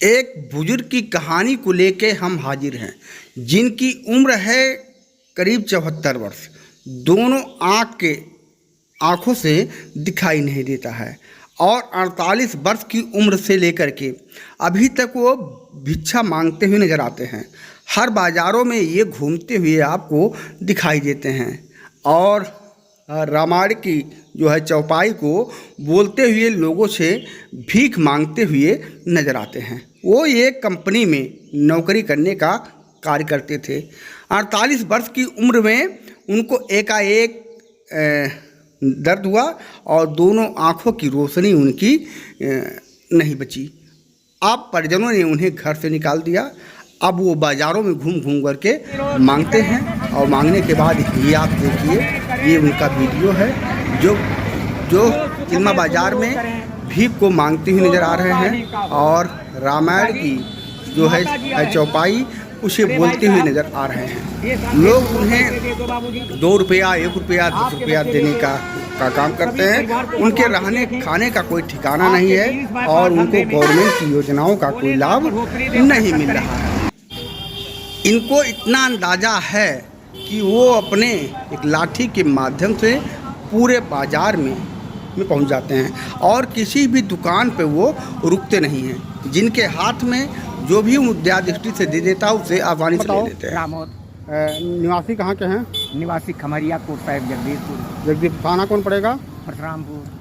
एक बुजुर्ग की कहानी को लेके हम हाजिर हैं, जिनकी उम्र है करीब 74 वर्ष। दोनों आँखों से दिखाई नहीं देता है और 48 वर्ष की उम्र से लेकर के अभी तक वो भिक्षा मांगते हुए नज़र आते हैं। हर बाज़ारों में ये घूमते हुए आपको दिखाई देते हैं और रामायण की जो है चौपाई को बोलते हुए लोगों से भीख मांगते हुए नज़र आते हैं। वो एक कंपनी में नौकरी करने का कार्य करते थे। 48 वर्ष की उम्र में उनको एकाएक दर्द हुआ और दोनों आँखों की रोशनी उनकी नहीं बची। अब परिजनों ने उन्हें घर से निकाल दिया। अब वो बाज़ारों में घूम घूम करके मांगते हैं और मांगने के बाद ये आप देखिए, ये उनका वीडियो है जो चिल्मा बाज़ार में भीख को मांगते हुए नज़र आ रहे हैं और रामायण की जो है चौपाई उसे बोलते हुए नज़र आ रहे हैं। लोग उन्हें 2 रुपया, 1 रुपया, 10 रुपया देने का काम करते हैं। उनके रहने खाने का कोई ठिकाना नहीं है और उनको गवर्नमेंट की योजनाओं का कोई लाभ नहीं मिल रहा है। इनको इतना अंदाज़ा है कि वो अपने एक लाठी के माध्यम से पूरे बाज़ार में पहुंच जाते हैं और किसी भी दुकान पे वो रुकते नहीं हैं। जिनके हाथ में जो भी मुद्दा दृष्टि से दे देता है उसे आसानी से ले लेते हैं। निवासी कहाँ के हैं? निवासी खमरिया कोट साहिब, जगदीश। थाना कौन पड़ेगा? परशुरामपुर।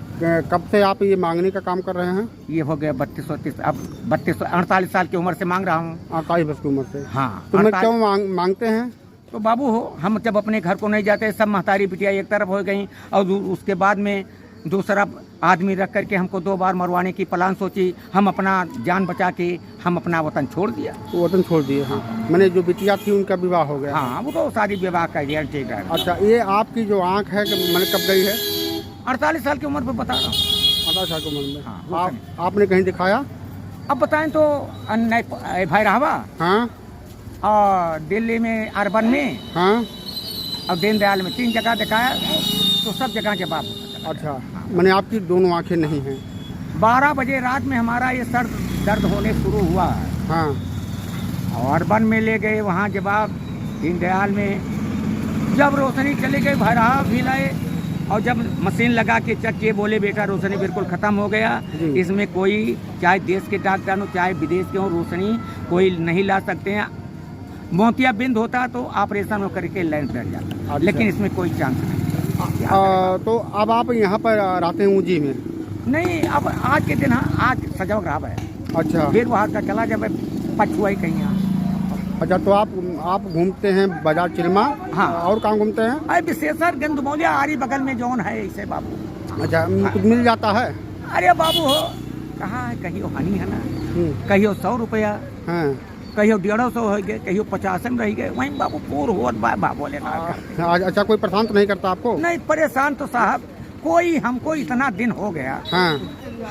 कब से आप ये मांगने का काम कर रहे हैं? ये हो गया 48 साल की उम्र से मांग रहा हूँ। 48 वर्ष की उम्र से? हाँ। तो मैं क्यों मांगते हैं? तो बाबू हो, हम जब अपने घर को नहीं जाते, सब महतारी बिटिया एक तरफ हो गई और उसके बाद में दूसरा आदमी रख करके हमको 2 बार मरवाने की प्लान सोची। हम अपना जान बचा के हम अपना वतन छोड़ दिया। तो वतन छोड़ दिए? हाँ। मैंने जो बिटिया थी उनका विवाह हो गया? हाँ, वो तो शादी विवाह कर दिया। ठीक है। अच्छा, ये आपकी जो आँख है मैंने कब गई है? 48 साल की उम्र पर बता रहा हूँ। 48 साल की उम्र में? हाँ। आपने कहीं दिखाया? अब बताएं तो भाई रहवा। हाँ। और दिल्ली में अर्बन में। हाँ। और दीनदयाल में 3 जगह दिखाया, तो सब जगह के बाप। अच्छा। मैंने आपकी दोनों आंखें नहीं हैं? 12 बजे रात में हमारा ये सर दर्द होने शुरू हुआ है। हाँ। और अर्बन में ले गए, वहाँ जवाब दीनदयाल में जब रोशनी चली गई, भैरहा भी लाए और जब मशीन लगा के चेक किए, बोले बेटा रोशनी बिल्कुल ख़त्म हो गया, इसमें कोई चाहे देश के डॉक्टर हो चाहे विदेश के हो, रोशनी कोई नहीं ला सकते हैं। मोतिया बिंद होता तो ऑपरेशन करके लाइन बैठ जाता। अच्छा। लेकिन इसमें कोई चांस नहीं। तो अब आप यहाँ पर रहते हैं ऊँजी में? नहीं, अब आज के दिन आज सजाव खराब है। अच्छा। फिर वहाँ का चला जब पछुआ ही कहीं। अच्छा, तो आप घूमते हैं बाजार चिल्मा? हाँ। और कहाँ घूमते हैं? अरे विशेषर गंदमौलिया आरी बगल में जौन है ऐसे बाबू। अच्छा। कुछ मिल जाता है? अरे बाबू हो, कहाँ है, कहियो हानि है ना, कहियो 100 रुपया, हाँ, कहियो 150 हो गए, कहियो 50 में रह गए, वहीं बाबू पूर हो बाबू लेना। अच्छा, कोई परेशान तो नहीं करता आपको? नहीं, परेशान तो साहब कोई, हमको इतना दिन हो गया। हाँ।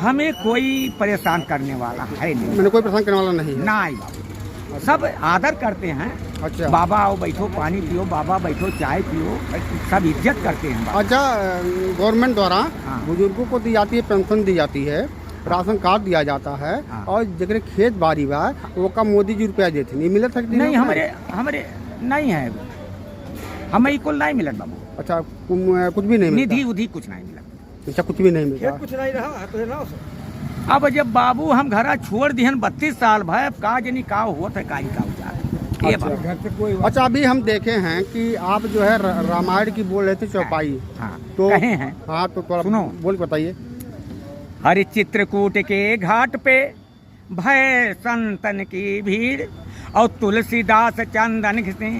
हमें कोई परेशान करने वाला है नहीं। मैंने कोई परेशान करने वाला नहीं है? नहीं बाबू, सब आदर करते हैं। अच्छा। बाबा आओ बैठो पानी पियो, बाबा बैठो चाय पियो, सब इज्जत करते हैं। अच्छा, गवर्नमेंट द्वारा हाँ। बुजुर्गों को दी जाती है, पेंशन दी जाती है, राशन कार्ड दिया जाता है। हाँ। और जगह खेत बाड़ी बा वो का मोदी जी रुपया देते नहीं मिलत सकती? नहीं, हमारे नहीं है, हमें कुल नहीं मिलत बाबू। अच्छा, कुछ भी नहीं मिलता? निधि उधि कुछ नहीं मिलत। अच्छा, कुछ भी नहीं मिलता? कुछ नहीं रहा तो अब जब बाबू हम घर छोड़ दिहन 32 साल भाई, अब का जनी का हुआ था, का अच्छा, अभी हम देखे हैं कि आप जो है रामायण की बोल रहे थे चौपाई। हाँ, तो कहे हैं। हाँ, तो थोड़ा सुनो, बोल बताइए। हरि चित्रकूट के घाट पे भय संतन की भीड़ और तुलसीदास चंदन घिसे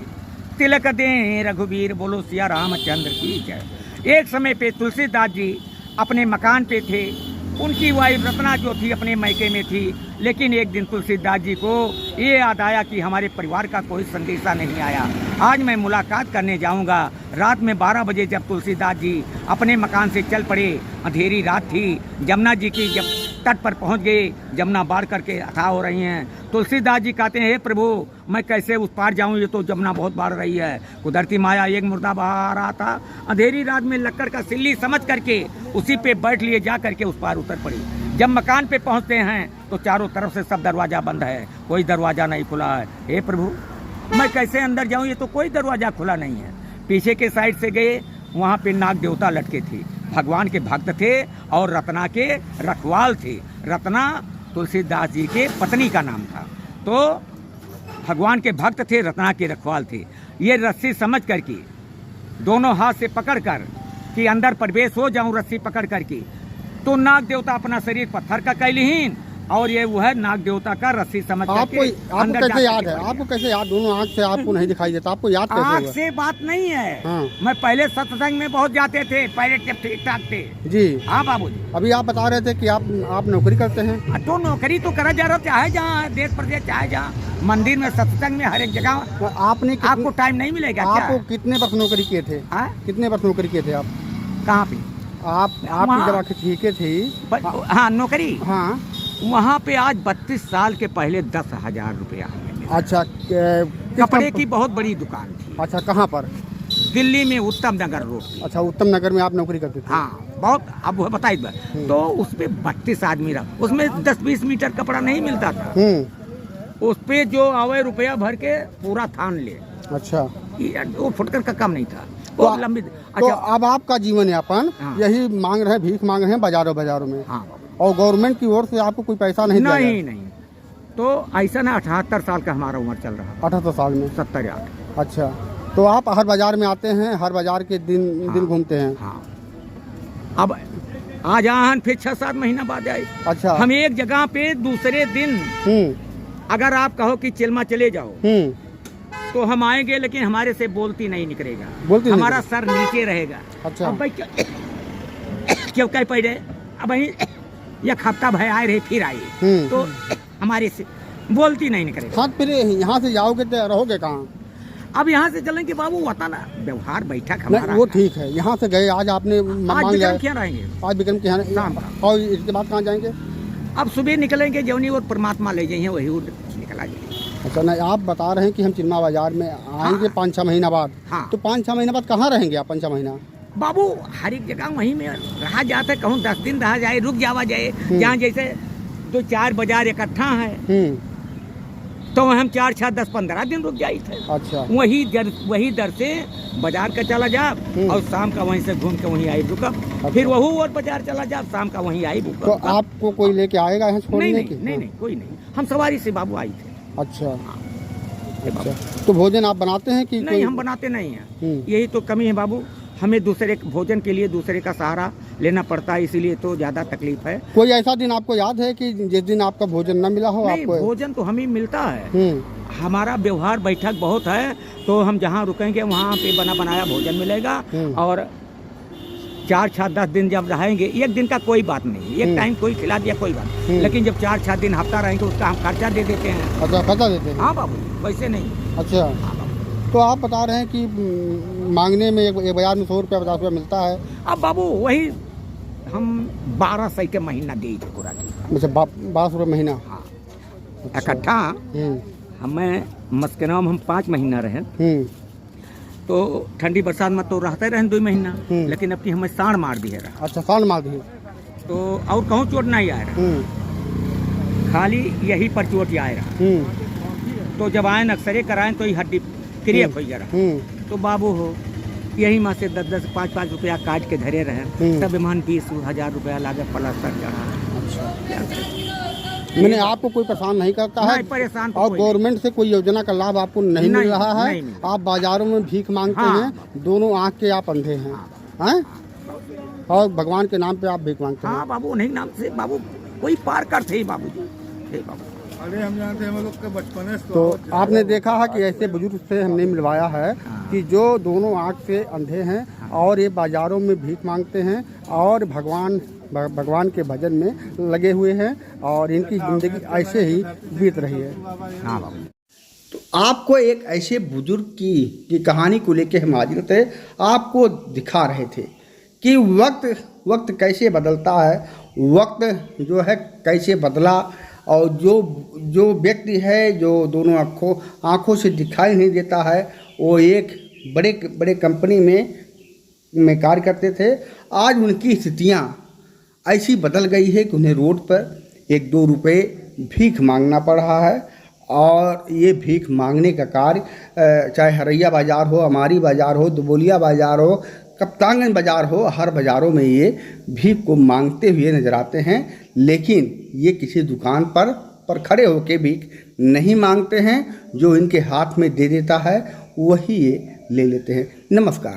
तिलक दे रघुवीर, बोलो सिया रामचंद्र की जय। एक समय पे तुलसीदास जी अपने मकान पे थे। उनकी वाइफ रत्ना जो थी अपने मैके में थी, लेकिन एक दिन तुलसीदास जी को ये याद आया कि हमारे परिवार का कोई संदेशा नहीं आया, आज मैं मुलाकात करने जाऊंगा। रात में 12 बजे जब तुलसीदास जी अपने मकान से चल पड़े, अंधेरी रात थी, जमुना जी की जब तट पर पहुंच गए, जमुना बाढ़ करके अथाह हो रही हैं। तुलसीदास जी कहते हैं, हे प्रभु मैं कैसे उस पार जाऊं, ये तो जमुना बहुत बाढ़ रही है। कुदरती माया एक मुर्दा बहा रहा था, अंधेरी रात में लक्कड़ का सिल्ली समझ करके उसी पे बैठ लिए, जा करके उस पार उतर पड़ी। जब मकान पे पहुंचते हैं तो चारों तरफ से सब दरवाजा बंद है, कोई दरवाजा नहीं खुला है। हे प्रभु, मैं कैसे अंदर जाऊं, ये तो कोई दरवाजा खुला नहीं है। पीछे के साइड से गए, वहां पे नाग देवता लटके थे, भगवान के भक्त थे और रत्ना के रखवाल थे। रत्ना तुलसीदास जी के पत्नी का नाम था, तो भगवान के भक्त थे, रत्ना के रखवाल थे। ये रस्सी समझ करके दोनों हाथ से पकड़ कर कि अंदर प्रवेश हो जाऊं, रस्सी पकड़ करके, तो नाग देवता अपना शरीर पत्थर का कैलिहीन और ये वो है नाग देवता का रस्सी समझ करके आपको कैसे याद है? आपको कैसे याद? दोनों आँख से आपको नहीं दिखाई देता, आपको याद कैसे आँख हुआ? से बात नहीं है। हाँ। मैं पहले सत्संग में बहुत जाते थे, पहले जब ठीक ठाक थे। जी हाँ बाबू जी। अभी आप बता रहे थे कि आप नौकरी करते हैं। तो नौकरी तो करा जा रहा, चाहे जहाँ देश प्रदेश, चाहे जहाँ मंदिर में, सत्संग में, हर एक जगह। तो आपने आपको टाइम नहीं मिलेगा क्या? आपको कितने वर्ष नौकरी किए थे? हाँ? कितने वर्ष नौकरी किए थे आप? कहाँ पे? आपकी वहाँ- जब आखिर ठीके थी। हाँ नौकरी, हाँ वहाँ पे आज 32 साल के पहले 10,000 रुपया है। अच्छा, कपड़े की बहुत बड़ी दुकान थी। अच्छा, कहाँ पर? दिल्ली में उत्तम नगर रोड पे। अच्छा, उत्तम नगर में आप नौकरी करते थे? हाँ, बहुत। अब वो बताइए, तो उसपे 32 आदमी रहा, उसमें 10-20 मीटर कपड़ा नहीं मिलता था। उस पे जो आवे रुपया भर के पूरा थान ले। अच्छा, वो फुटकर का कम नहीं था, तो वो लंबी। तो अच्छा, अब आपका जीवन यापन हाँ। यही मांग रहे हैं, भीख मांग रहे हैं बाजारों में। हाँ और गवर्नमेंट की ओर से आपको कोई पैसा नहीं दिया नहीं नहीं। तो ऐसा ना, 78 साल का हमारा उम्र चल रहा, 78 साल में। 78। अच्छा, तो आप हर बाजार में आते हैं, हर बाजार के दिन घूमते हैं? हाँ, अब आ जान फिर 6-7 महीना बाद आए। अच्छा। हम एक जगह पे दूसरे दिन, अगर आप कहो कि चिल्मा चले जाओ तो हम आएंगे, लेकिन हमारे से बोलती नहीं निकलेगा, बोलती नहीं हमारा सर नीचे रहेगा। अच्छा। अब भाई क्यों कह पड़े, अब भाई एक हफ्ता भय आए रहे, फिर आए, तो हमारे से बोलती नहीं निकलेगा। हाँ, फिर यहाँ से जाओगे तो रहोगे कहाँ? अब यहाँ से चलेंगे बाबू, होता ना व्यवहार बैठक नहीं, हमारा। वो ठीक है। यहाँ से गए, आज आपने आज मांग विक्रम लिया, क्या रहेंगे, आज विक्रम के यहाँ, शाम को। और इसके बाद कहाँ जाएंगे? अब सुबह निकलेंगे जौनी और परमात्मा ले जाइए, वही निकला जाए। अच्छा, नहीं, आप बता रहे हैं कि हम चिन्मा बाजार में आएंगे 5-6 महीना बाद। हाँ। तो 5-6 महीना बाद कहाँ रहेंगे आप? 5-6 महीना बाबू हर एक जगह वहीं में रहा जाता है, कहूँ 10 दिन रहा जाए, रुक जावा जाए। जहाँ जैसे 2-4 बाजार इकट्ठा है, तो हम 4-6, 10, 15 दिन रुक जाए थे। अच्छा, वही दर से बाजार का चला जा और शाम का वहीं से घूम के वहीं आई रुका, फिर वही और बाजार चला जा, शाम का वहीं आई रुका। तो आपको कोई लेके आएगा यहाँ छोड़ने की? नहीं, कोई नहीं, हम सवारी से बाबू आई थे। अच्छा, अच्छा। तो भोजन आप बनाते हैं कि नहीं, हम बनाते नहीं हैं, यही तो कमी है बाबू, हमें दूसरे भोजन के लिए दूसरे का सहारा लेना पड़ता है, इसीलिए तो ज्यादा तकलीफ है। कोई ऐसा दिन आपको याद है कि जिस दिन आपका भोजन न मिला हो? नहीं, आपको भोजन तो हमें मिलता है, हमारा व्यवहार बैठक बहुत है, तो हम जहाँ रुकेंगे वहाँ पे बना बनाया भोजन मिलेगा। और 4-6, 10 दिन जब रहेंगे, एक दिन का कोई बात नहीं, एक टाइम कोई खिला दिया कोई बात, लेकिन जब 4-6 दिन हफ्ता रहेंगे उसका हम खर्चा दे देते हैं। अच्छा, खर्चा देते हैं? हाँ बाबू, वैसे नहीं। अच्छा, तो आप बता रहे हैं कि मांगने में एक बाजार में 100 रुपया 50 रुपया मिलता है। अब बाबू वही हम 1200 के महीना दे थे पूरा। अच्छा, 12 रुपये महीना? हाँ, इकट्ठा। हमें मस्कनाम हम 5 महीना रहे, तो ठंडी बरसात में तो रहते रहे 2 महीना, लेकिन अब की हमें साढ़ मार दी है रहा। अच्छा, साल मार दी। तो और कहूँ चोट नहीं आया रहा, खाली यही पर चोट आया रहा। तो जब आए अक्सरे कराएं तो ये हड्डी क्रिएट हो जा रहा। तो बाबू हो यही माँ से 10-10, 5-5 रुपया काट के धरे रहे, तब विमान 20,000 रुपया लागत प्लास्टर चढ़ा। अच्छा, मैंने आपको कोई परेशान नहीं करता है? नहीं, परेशान तो और कोई गवर्नमेंट से कोई योजना का लाभ आपको नहीं मिल रहा है? नहीं। आप बाजारों में भीख मांगते हाँ। हैं, दोनों आँख के आप अंधे हैं, हैं? और भगवान के नाम पे आप भीख मांगते हैं? हाँ बाबू, नहीं नाम से बाबू कोई पार कर थे बाबू जी, बाबू। अरे हम जानते हैं, हम लोग के बचपन से तो आपने देखा है कि ऐसे बुजुर्ग से हमने मिलवाया है कि जो दोनों आँख से अंधे हैं और ये बाजारों में भीख मांगते हैं और भगवान के भजन में लगे हुए हैं, और इनकी ज़िंदगी ऐसे ही बीत रही है। हाँ बाबू। तो आपको एक ऐसे बुजुर्ग की कहानी को लेके हम हाजिर थे, आपको दिखा रहे थे कि वक्त कैसे बदलता है, वक्त जो है कैसे बदला, और जो व्यक्ति है जो दोनों आँखों से दिखाई नहीं देता है, वो एक बड़े कंपनी में कार्य करते थे। आज उनकी स्थितियाँ ऐसी बदल गई है कि उन्हें रोड पर 1-2 रुपए भीख मांगना पड़ रहा है। और ये भीख मांगने का कार्य चाहे हरैया बाज़ार हो, अमारी बाज़ार हो, दुबोलिया बाज़ार हो, कप्तानगंज बाज़ार हो, हर बाज़ारों में ये भीख को मांगते हुए नजर आते हैं। लेकिन ये किसी दुकान पर खड़े होकर भीख नहीं मांगते हैं। जो इनके हाथ में दे देता है वही ये ले लेते हैं। नमस्कार।